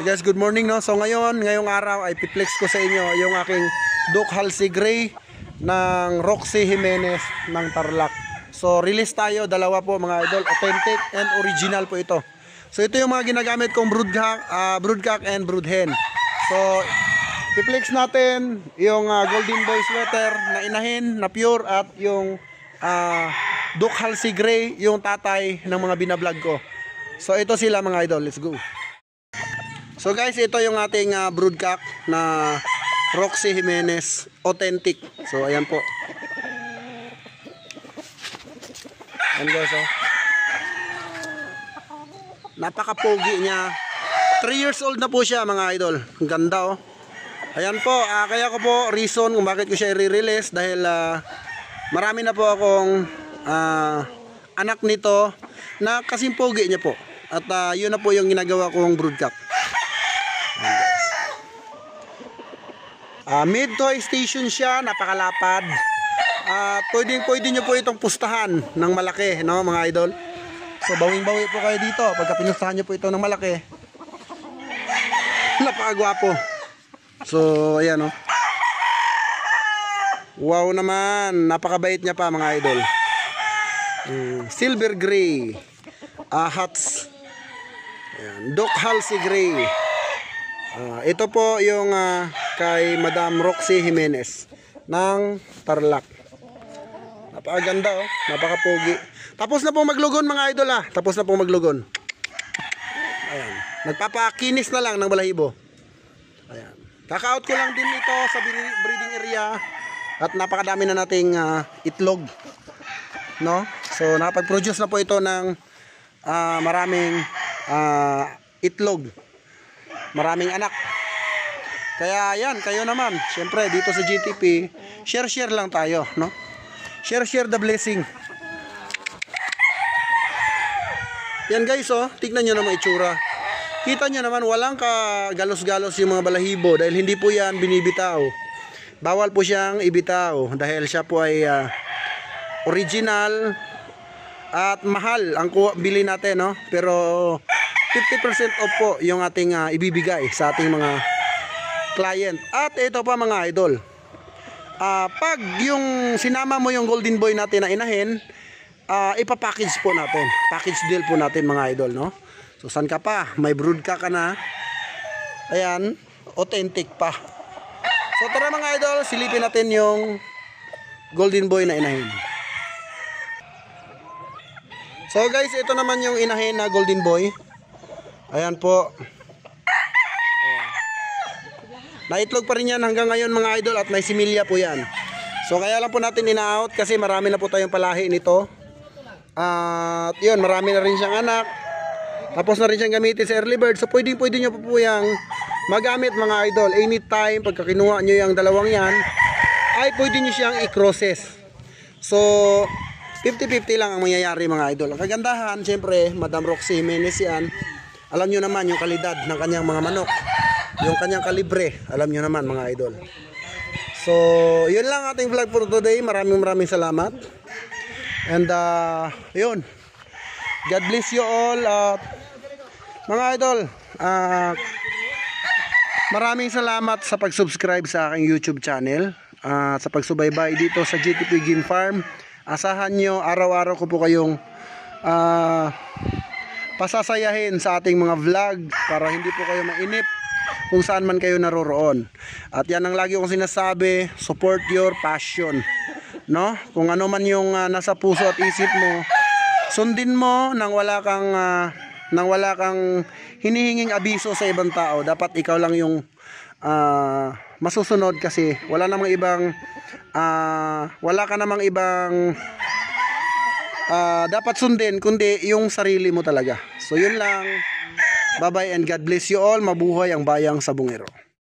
Hey guys, good morning no. So ngayong araw ay piplex ko sa inyo yung aking Duke Halsey Gray ng Roxy Jimenez ng Tarlac. So release tayo, dalawa po mga idol, authentic and original po ito. So ito yung mga ginagamit kong broodcock and broodhen. So piplex natin yung Golden Boy sweater na inahin na pure at yung Duke Halsey Gray, yung tatay ng mga binablog ko. So ito sila mga idol, let's go. So guys, ito yung ating broodcock na Roxy Jimenez authentic. So ayan po. Ayan guys, oh. Napaka-pogi niya. 3 years old na po siya mga idol. Ang ganda oh. Ayan po, kaya ko po reason kung bakit ko siya i-release dahil marami na po akong anak nito na kasing pogi niya po. At yun na po yung ginagawa kong broodcock. Mid toy station siya, napakalapad. Pwede nyo po itong pustahan ng malaki, no mga idol. So bawing-bawi po kayo dito pagka pinustahan nyo po ito ng malaki. Napakagwapo. So ayan no. Wow naman, napakabait niya pa mga idol. Silver gray, hats. Ayan, Duke Halsey Gray. Ito po yung kay Madam Roxy Jimenez ng Tarlac. Napakaganda oh, napakapogi. Tapos na pong maglugon mga idol Tapos na pong maglugon. Ayan, nagpapakinis na lang ng balahibo. Ayan. Kaka-out ko lang din ito sa breeding area at napakadami na nating itlog. No? So nakapag-produce na po ito ng maraming itlog. Maraming anak. Kaya yan, kayo naman, syempre dito sa GTP, share lang tayo, no? Share the blessing. Yan guys, oh, tignan nyo naman itsura. Kita nyo naman, walang kagalos-galos yung mga balahibo dahil hindi po yan binibitaw. Bawal po siyang ibitaw dahil siya po ay original at mahal ang bili natin, no? Pero 50% off po yung ating ibibigay sa ating mga client. At ito pa mga idol, pag yung sinama mo yung Golden Boy natin na inahin, ipapackage po natin, package deal po natin mga idol, no? So saan ka pa, may broodcock ka na, ayan, authentic pa. So tara mga idol, silipin natin yung Golden Boy na inahin. So guys, ito naman yung inahin na Golden Boy. Ayan po. Naitlog pa rin yan hanggang ngayon mga idol at may similya po yan. So kaya lang po natin ina-out kasi marami na po tayong palahi nito. At yun, marami na rin siyang anak. Tapos na rin siyang gamitin sa early bird. So pwede nyo po yung magamit mga idol. Anytime pagka kinuha nyo yung dalawang yan, ay pwede nyo siyang i-crosses. So 50-50 lang ang mangyayari mga idol. Ang kagandahan, syempre, Madam Roxy Jimenez yan. Alam nyo naman yung kalidad ng kanyang mga manok. Yung kanyang kalibre. Alam nyo naman mga idol. So, yun lang ating vlog for today. Maraming salamat. And, yun. God bless you all. Mga idol, maraming salamat sa pag-subscribe sa aking YouTube channel. Sa pagsubaybay dito sa GTP Game Farm. Asahan nyo, araw-araw ko po kayong pasasayahin sa ating mga vlog para hindi po kayo mainip kung saan man kayo naroroon. At yan ang lagi kong sinasabi, support your passion, no? Kung ano man yung nasa puso at isip mo, sundin mo nang wala kang hinihinging abiso sa ibang tao. Dapat ikaw lang yung masusunod kasi wala ka namang ibang dapat sundin kundi yung sarili mo talaga. So yun lang. Bye bye and God bless you all. Mabuhay ang bayang Sabongero.